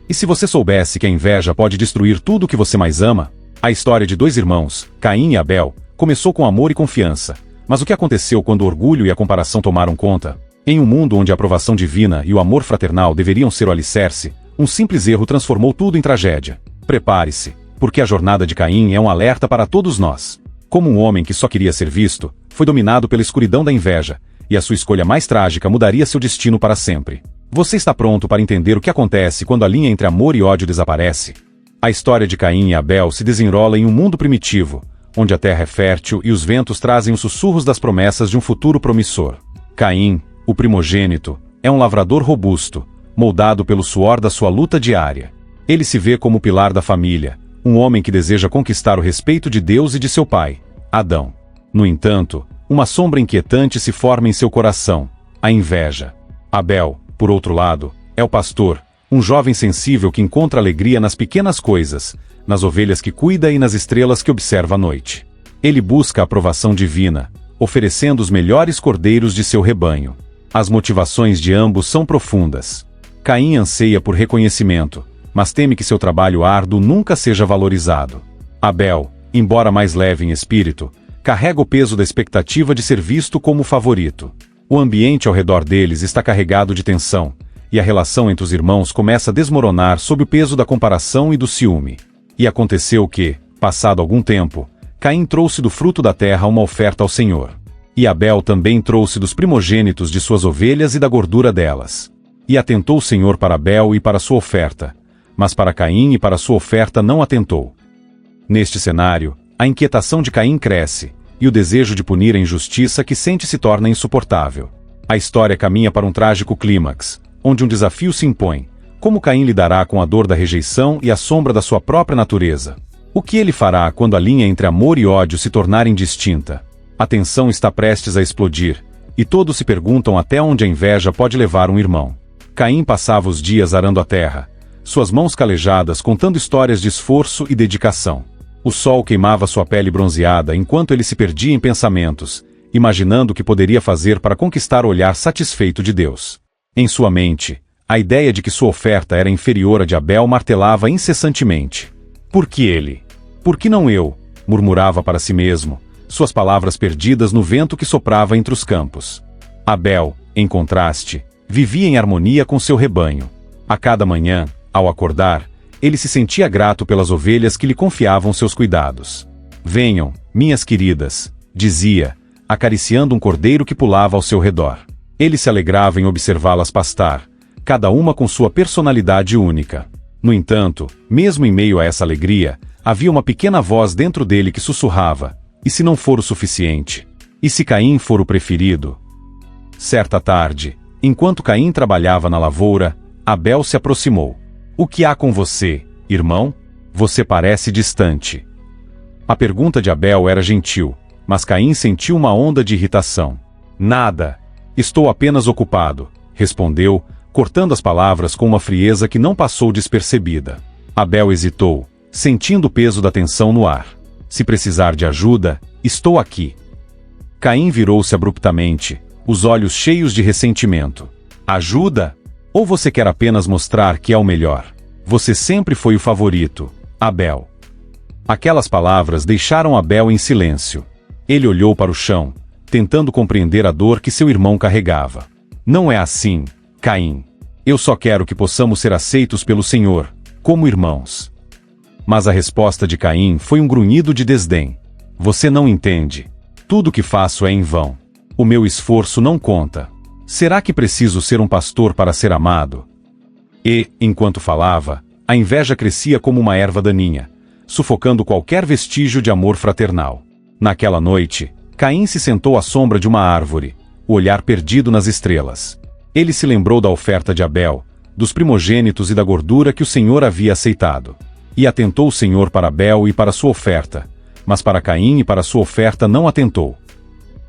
E se você soubesse que a inveja pode destruir tudo o que você mais ama? A história de dois irmãos, Caim e Abel, começou com amor e confiança. Mas o que aconteceu quando o orgulho e a comparação tomaram conta? Em um mundo onde a aprovação divina e o amor fraternal deveriam ser o alicerce, um simples erro transformou tudo em tragédia. Prepare-se, porque a jornada de Caim é um alerta para todos nós. Como um homem que só queria ser visto, foi dominado pela escuridão da inveja, e a sua escolha mais trágica mudaria seu destino para sempre. Você está pronto para entender o que acontece quando a linha entre amor e ódio desaparece? A história de Caim e Abel se desenrola em um mundo primitivo, onde a terra é fértil e os ventos trazem os sussurros das promessas de um futuro promissor. Caim, o primogênito, é um lavrador robusto, moldado pelo suor da sua luta diária. Ele se vê como o pilar da família, um homem que deseja conquistar o respeito de Deus e de seu pai, Adão. No entanto, uma sombra inquietante se forma em seu coração, a inveja. Abel, por outro lado, é o pastor, um jovem sensível que encontra alegria nas pequenas coisas, nas ovelhas que cuida e nas estrelas que observa à noite. Ele busca a aprovação divina, oferecendo os melhores cordeiros de seu rebanho. As motivações de ambos são profundas. Caim anseia por reconhecimento, mas teme que seu trabalho árduo nunca seja valorizado. Abel, embora mais leve em espírito, carrega o peso da expectativa de ser visto como o favorito. O ambiente ao redor deles está carregado de tensão, e a relação entre os irmãos começa a desmoronar sob o peso da comparação e do ciúme. E aconteceu que, passado algum tempo, Caim trouxe do fruto da terra uma oferta ao Senhor. E Abel também trouxe dos primogênitos de suas ovelhas e da gordura delas. E atentou o Senhor para Abel e para sua oferta, mas para Caim e para sua oferta não atentou. Neste cenário, a inquietação de Caim cresce, e o desejo de punir a injustiça que sente se torna insuportável. A história caminha para um trágico clímax, onde um desafio se impõe: como Caim lidará com a dor da rejeição e a sombra da sua própria natureza? O que ele fará quando a linha entre amor e ódio se tornar indistinta? A tensão está prestes a explodir, e todos se perguntam até onde a inveja pode levar um irmão. Caim passava os dias arando a terra, suas mãos calejadas contando histórias de esforço e dedicação. O sol queimava sua pele bronzeada enquanto ele se perdia em pensamentos, imaginando o que poderia fazer para conquistar o olhar satisfeito de Deus. Em sua mente, a ideia de que sua oferta era inferior à de Abel martelava incessantemente. Por que ele? Por que não eu? Murmurava para si mesmo, suas palavras perdidas no vento que soprava entre os campos. Abel, em contraste, vivia em harmonia com seu rebanho. A cada manhã, ao acordar, ele se sentia grato pelas ovelhas que lhe confiavam seus cuidados. Venham, minhas queridas, dizia, acariciando um cordeiro que pulava ao seu redor. Ele se alegrava em observá-las pastar, cada uma com sua personalidade única. No entanto, mesmo em meio a essa alegria, havia uma pequena voz dentro dele que sussurrava: e se não for o suficiente? E se Caim for o preferido? Certa tarde, enquanto Caim trabalhava na lavoura, Abel se aproximou. O que há com você, irmão? Você parece distante. A pergunta de Abel era gentil, mas Caim sentiu uma onda de irritação. Nada. Estou apenas ocupado, respondeu, cortando as palavras com uma frieza que não passou despercebida. Abel hesitou, sentindo o peso da tensão no ar. Se precisar de ajuda, estou aqui. Caim virou-se abruptamente, os olhos cheios de ressentimento. Ajuda? Ou você quer apenas mostrar que é o melhor? Você sempre foi o favorito, Abel. Aquelas palavras deixaram Abel em silêncio. Ele olhou para o chão, tentando compreender a dor que seu irmão carregava. Não é assim, Caim. Eu só quero que possamos ser aceitos pelo Senhor, como irmãos. Mas a resposta de Caim foi um grunhido de desdém. Você não entende. Tudo o que faço é em vão. O meu esforço não conta. Será que preciso ser um pastor para ser amado? E, enquanto falava, a inveja crescia como uma erva daninha, sufocando qualquer vestígio de amor fraternal. Naquela noite, Caim se sentou à sombra de uma árvore, o olhar perdido nas estrelas. Ele se lembrou da oferta de Abel, dos primogênitos e da gordura que o Senhor havia aceitado. E atentou o Senhor para Abel e para sua oferta, mas para Caim e para sua oferta não atentou.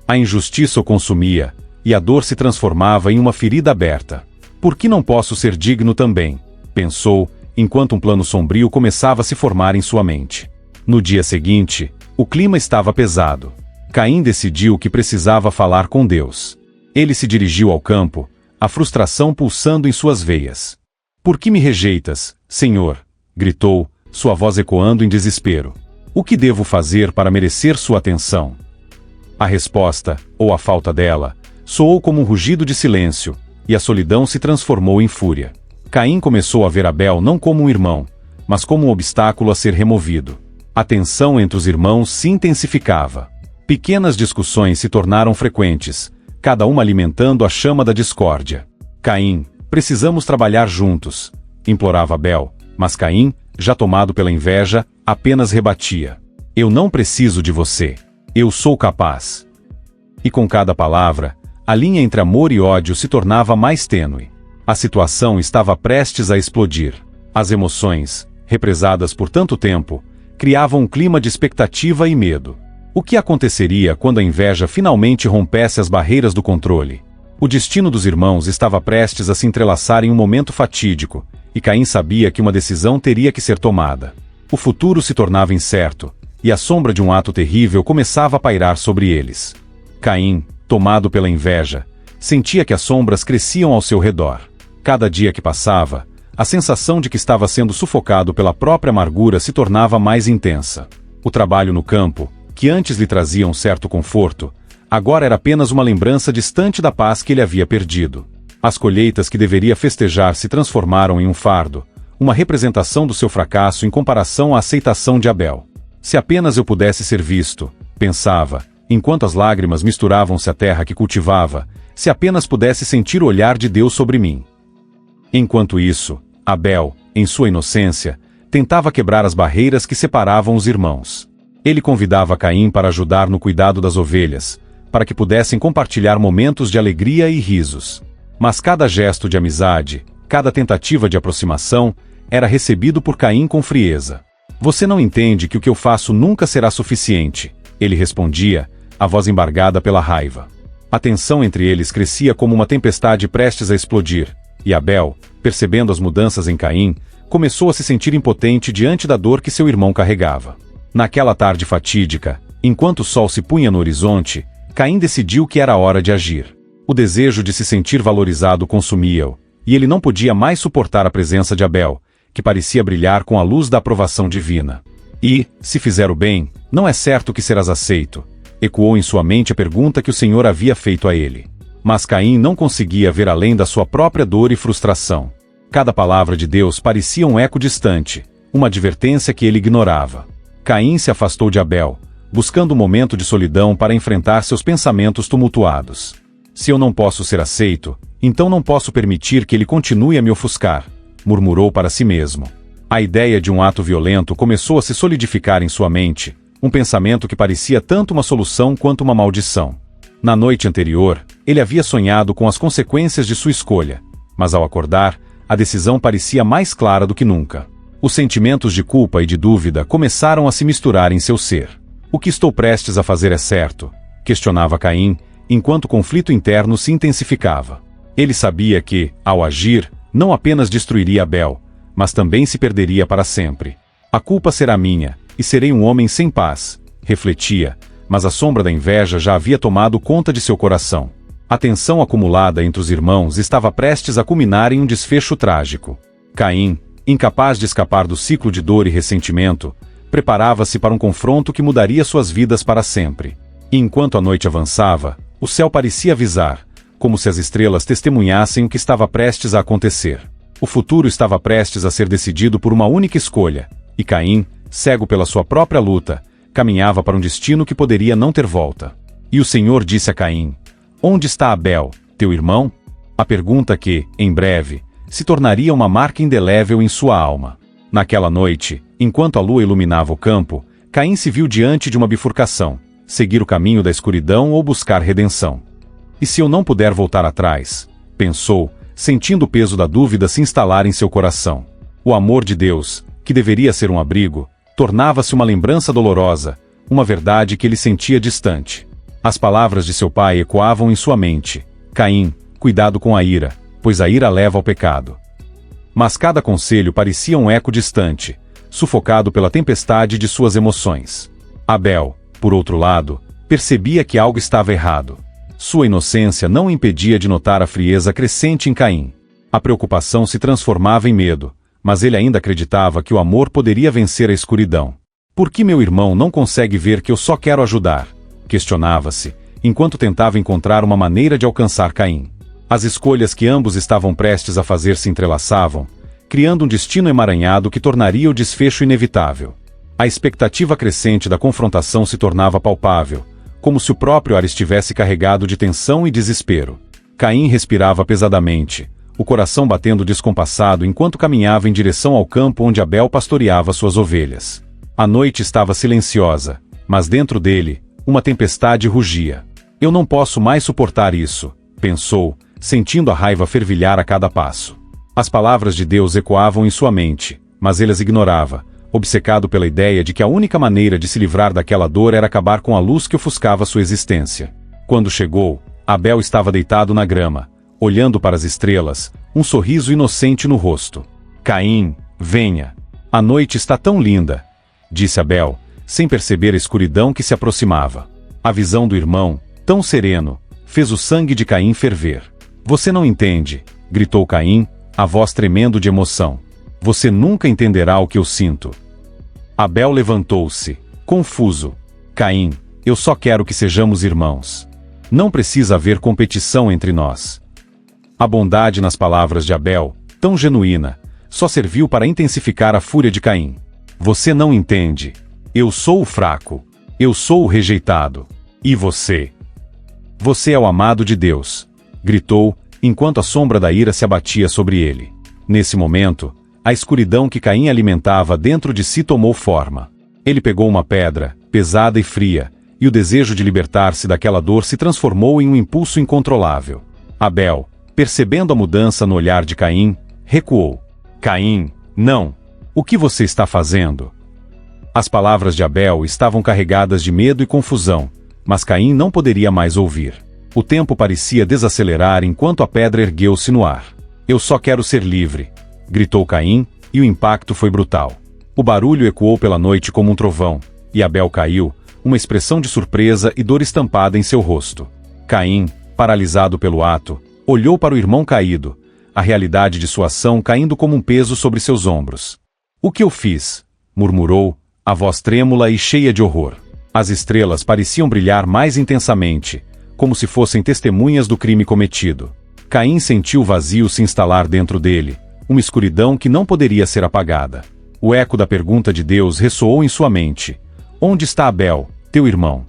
A injustiça o consumia, e a dor se transformava em uma ferida aberta. Por que não posso ser digno também? Pensou, enquanto um plano sombrio começava a se formar em sua mente. No dia seguinte, o clima estava pesado. Caim decidiu que precisava falar com Deus. Ele se dirigiu ao campo, a frustração pulsando em suas veias. Por que me rejeitas, Senhor, gritou, sua voz ecoando em desespero. O que devo fazer para merecer sua atenção? A resposta, ou a falta dela, soou como um rugido de silêncio, e a solidão se transformou em fúria. Caim começou a ver Abel não como um irmão, mas como um obstáculo a ser removido. A tensão entre os irmãos se intensificava. Pequenas discussões se tornaram frequentes, cada uma alimentando a chama da discórdia. Caim, precisamos trabalhar juntos, implorava Abel, mas Caim, já tomado pela inveja, apenas rebatia. Eu não preciso de você. Eu sou capaz. E com cada palavra, a linha entre amor e ódio se tornava mais tênue. A situação estava prestes a explodir. As emoções, represadas por tanto tempo, criavam um clima de expectativa e medo. O que aconteceria quando a inveja finalmente rompesse as barreiras do controle? O destino dos irmãos estava prestes a se entrelaçar em um momento fatídico, e Caim sabia que uma decisão teria que ser tomada. O futuro se tornava incerto, e a sombra de um ato terrível começava a pairar sobre eles. Caim, tomado pela inveja, sentia que as sombras cresciam ao seu redor. Cada dia que passava, a sensação de que estava sendo sufocado pela própria amargura se tornava mais intensa. O trabalho no campo, que antes lhe trazia um certo conforto, agora era apenas uma lembrança distante da paz que ele havia perdido. As colheitas que deveria festejar se transformaram em um fardo, uma representação do seu fracasso em comparação à aceitação de Abel. Se apenas eu pudesse ser visto, pensava, enquanto as lágrimas misturavam-se à terra que cultivava, se apenas pudesse sentir o olhar de Deus sobre mim. Enquanto isso, Abel, em sua inocência, tentava quebrar as barreiras que separavam os irmãos. Ele convidava Caim para ajudar no cuidado das ovelhas, para que pudessem compartilhar momentos de alegria e risos. Mas cada gesto de amizade, cada tentativa de aproximação, era recebido por Caim com frieza. Você não entende que o que eu faço nunca será suficiente, ele respondia, a voz embargada pela raiva. A tensão entre eles crescia como uma tempestade prestes a explodir, e Abel, percebendo as mudanças em Caim, começou a se sentir impotente diante da dor que seu irmão carregava. Naquela tarde fatídica, enquanto o sol se punha no horizonte, Caim decidiu que era hora de agir. O desejo de se sentir valorizado consumia-o, e ele não podia mais suportar a presença de Abel, que parecia brilhar com a luz da aprovação divina. E, se fizer o bem, não é certo que serás aceito, ecoou em sua mente a pergunta que o Senhor havia feito a ele. Mas Caim não conseguia ver além da sua própria dor e frustração. Cada palavra de Deus parecia um eco distante, uma advertência que ele ignorava. Caim se afastou de Abel, buscando um momento de solidão para enfrentar seus pensamentos tumultuados. Se eu não posso ser aceito, então não posso permitir que ele continue a me ofuscar, murmurou para si mesmo. A ideia de um ato violento começou a se solidificar em sua mente, um pensamento que parecia tanto uma solução quanto uma maldição. Na noite anterior, ele havia sonhado com as consequências de sua escolha, mas ao acordar, a decisão parecia mais clara do que nunca. Os sentimentos de culpa e de dúvida começaram a se misturar em seu ser. O que estou prestes a fazer é certo? Questionava Caim, enquanto o conflito interno se intensificava. Ele sabia que, ao agir, não apenas destruiria Abel, mas também se perderia para sempre. A culpa será minha, e serei um homem sem paz, refletia, mas a sombra da inveja já havia tomado conta de seu coração. A tensão acumulada entre os irmãos estava prestes a culminar em um desfecho trágico. Caim, incapaz de escapar do ciclo de dor e ressentimento, preparava-se para um confronto que mudaria suas vidas para sempre. E enquanto a noite avançava, o céu parecia avisar, como se as estrelas testemunhassem o que estava prestes a acontecer. O futuro estava prestes a ser decidido por uma única escolha, e Caim, cego pela sua própria luta, caminhava para um destino que poderia não ter volta. E o Senhor disse a Caim: "Onde está Abel, teu irmão?" A pergunta que, em breve, se tornaria uma marca indelével em sua alma. Naquela noite, enquanto a lua iluminava o campo, Caim se viu diante de uma bifurcação: seguir o caminho da escuridão ou buscar redenção. E se eu não puder voltar atrás? Pensou, sentindo o peso da dúvida se instalar em seu coração. O amor de Deus, que deveria ser um abrigo, tornava-se uma lembrança dolorosa, uma verdade que ele sentia distante. As palavras de seu pai ecoavam em sua mente: Caim, cuidado com a ira, pois a ira leva ao pecado. Mas cada conselho parecia um eco distante, sufocado pela tempestade de suas emoções. Abel, por outro lado, percebia que algo estava errado. Sua inocência não o impedia de notar a frieza crescente em Caim. A preocupação se transformava em medo, Mas ele ainda acreditava que o amor poderia vencer a escuridão. Por que meu irmão não consegue ver que eu só quero ajudar? Questionava-se, enquanto tentava encontrar uma maneira de alcançar Caim. As escolhas que ambos estavam prestes a fazer se entrelaçavam, criando um destino emaranhado que tornaria o desfecho inevitável. A expectativa crescente da confrontação se tornava palpável, como se o próprio ar estivesse carregado de tensão e desespero. Caim respirava pesadamente, o coração batendo descompassado enquanto caminhava em direção ao campo onde Abel pastoreava suas ovelhas. A noite estava silenciosa, mas dentro dele, uma tempestade rugia. Eu não posso mais suportar isso, pensou, sentindo a raiva fervilhar a cada passo. As palavras de Deus ecoavam em sua mente, mas ele as ignorava, obcecado pela ideia de que a única maneira de se livrar daquela dor era acabar com a luz que ofuscava sua existência. Quando chegou, Abel estava deitado na grama, olhando para as estrelas, um sorriso inocente no rosto. Caim, venha. A noite está tão linda, disse Abel, sem perceber a escuridão que se aproximava. A visão do irmão, tão sereno, fez o sangue de Caim ferver. Você não entende, gritou Caim, a voz tremendo de emoção. Você nunca entenderá o que eu sinto. Abel levantou-se, confuso. Caim, eu só quero que sejamos irmãos. Não precisa haver competição entre nós. A bondade nas palavras de Abel, tão genuína, só serviu para intensificar a fúria de Caim. Você não entende. Eu sou o fraco. Eu sou o rejeitado. E você? Você é o amado de Deus, gritou, enquanto a sombra da ira se abatia sobre ele. Nesse momento, a escuridão que Caim alimentava dentro de si tomou forma. Ele pegou uma pedra, pesada e fria, e o desejo de libertar-se daquela dor se transformou em um impulso incontrolável. Abel, percebendo a mudança no olhar de Caim, recuou. Caim, não! O que você está fazendo? As palavras de Abel estavam carregadas de medo e confusão, mas Caim não poderia mais ouvir. O tempo parecia desacelerar enquanto a pedra ergueu-se no ar. Eu só quero ser livre, gritou Caim, e o impacto foi brutal. O barulho ecoou pela noite como um trovão, e Abel caiu, uma expressão de surpresa e dor estampada em seu rosto. Caim, paralisado pelo ato, olhou para o irmão caído, a realidade de sua ação caindo como um peso sobre seus ombros. O que eu fiz? Murmurou, a voz trêmula e cheia de horror. As estrelas pareciam brilhar mais intensamente, como se fossem testemunhas do crime cometido. Caim sentiu o vazio se instalar dentro dele, uma escuridão que não poderia ser apagada. O eco da pergunta de Deus ressoou em sua mente. Onde está Abel, teu irmão?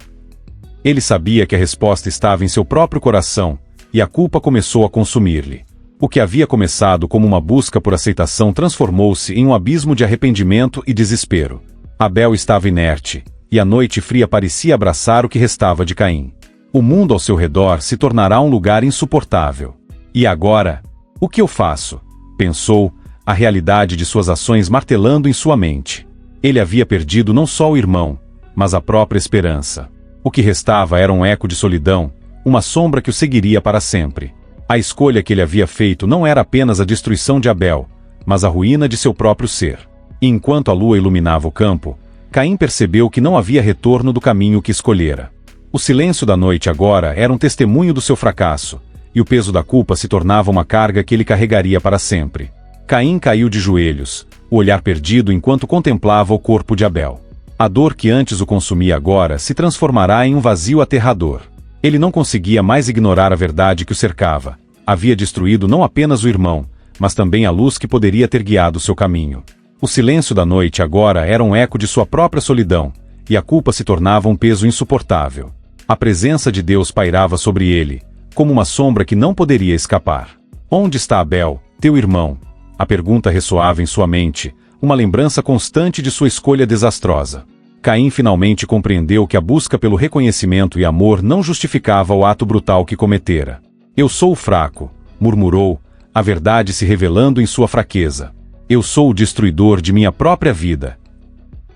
Ele sabia que a resposta estava em seu próprio coração, e a culpa começou a consumir-lhe. O que havia começado como uma busca por aceitação transformou-se em um abismo de arrependimento e desespero. Abel estava inerte, e a noite fria parecia abraçar o que restava de Caim. O mundo ao seu redor se tornará um lugar insuportável. E agora? O que eu faço? Pensou, a realidade de suas ações martelando em sua mente. Ele havia perdido não só o irmão, mas a própria esperança. O que restava era um eco de solidão, uma sombra que o seguiria para sempre. A escolha que ele havia feito não era apenas a destruição de Abel, mas a ruína de seu próprio ser. E enquanto a lua iluminava o campo, Caim percebeu que não havia retorno do caminho que escolhera. O silêncio da noite agora era um testemunho do seu fracasso, e o peso da culpa se tornava uma carga que ele carregaria para sempre. Caim caiu de joelhos, o olhar perdido enquanto contemplava o corpo de Abel. A dor que antes o consumia agora se transformará em um vazio aterrador. Ele não conseguia mais ignorar a verdade que o cercava. Havia destruído não apenas o irmão, mas também a luz que poderia ter guiado seu caminho. O silêncio da noite agora era um eco de sua própria solidão, e a culpa se tornava um peso insuportável. A presença de Deus pairava sobre ele, como uma sombra que não poderia escapar. Onde está Abel, teu irmão? A pergunta ressoava em sua mente, uma lembrança constante de sua escolha desastrosa. Caim finalmente compreendeu que a busca pelo reconhecimento e amor não justificava o ato brutal que cometera. Eu sou o fraco, murmurou, a verdade se revelando em sua fraqueza. Eu sou o destruidor de minha própria vida.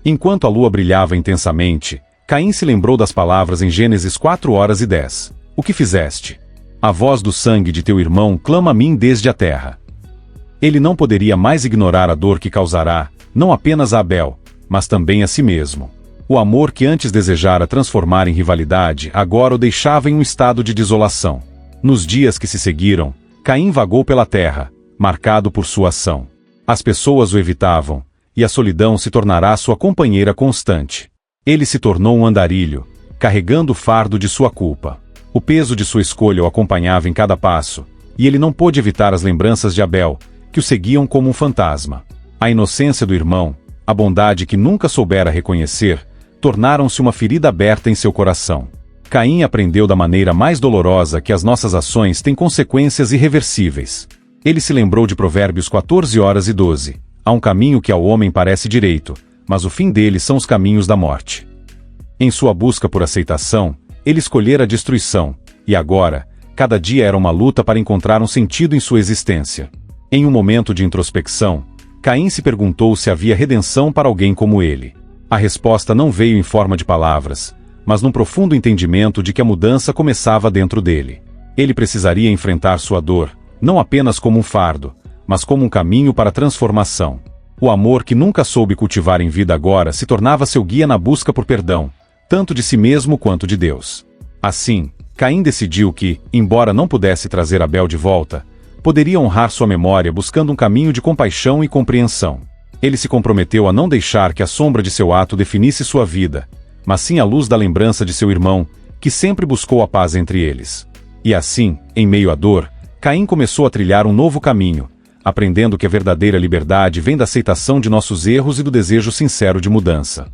Enquanto a lua brilhava intensamente, Caim se lembrou das palavras em Gênesis 4:10. O que fizeste? A voz do sangue de teu irmão clama a mim desde a terra. Ele não poderia mais ignorar a dor que causará, não apenas a Abel, mas também a si mesmo. O amor que antes desejara transformar em rivalidade agora o deixava em um estado de desolação. Nos dias que se seguiram, Caim vagou pela terra, marcado por sua ação. As pessoas o evitavam, e a solidão se tornará sua companheira constante. Ele se tornou um andarilho, carregando o fardo de sua culpa. O peso de sua escolha o acompanhava em cada passo, e ele não pôde evitar as lembranças de Abel, que o seguiam como um fantasma. A inocência do irmão, a bondade que nunca soubera reconhecer, tornaram-se uma ferida aberta em seu coração. Caim aprendeu da maneira mais dolorosa que as nossas ações têm consequências irreversíveis. Ele se lembrou de Provérbios 14:12. Há um caminho que ao homem parece direito, mas o fim dele são os caminhos da morte. Em sua busca por aceitação, ele escolhera a destruição, e agora, cada dia era uma luta para encontrar um sentido em sua existência. Em um momento de introspecção, Caim se perguntou se havia redenção para alguém como ele. A resposta não veio em forma de palavras, mas num profundo entendimento de que a mudança começava dentro dele. Ele precisaria enfrentar sua dor, não apenas como um fardo, mas como um caminho para a transformação. O amor que nunca soube cultivar em vida agora se tornava seu guia na busca por perdão, tanto de si mesmo quanto de Deus. Assim, Caim decidiu que, embora não pudesse trazer Abel de volta, poderia honrar sua memória buscando um caminho de compaixão e compreensão. Ele se comprometeu a não deixar que a sombra de seu ato definisse sua vida, mas sim a luz da lembrança de seu irmão, que sempre buscou a paz entre eles. E assim, em meio à dor, Caim começou a trilhar um novo caminho, aprendendo que a verdadeira liberdade vem da aceitação de nossos erros e do desejo sincero de mudança.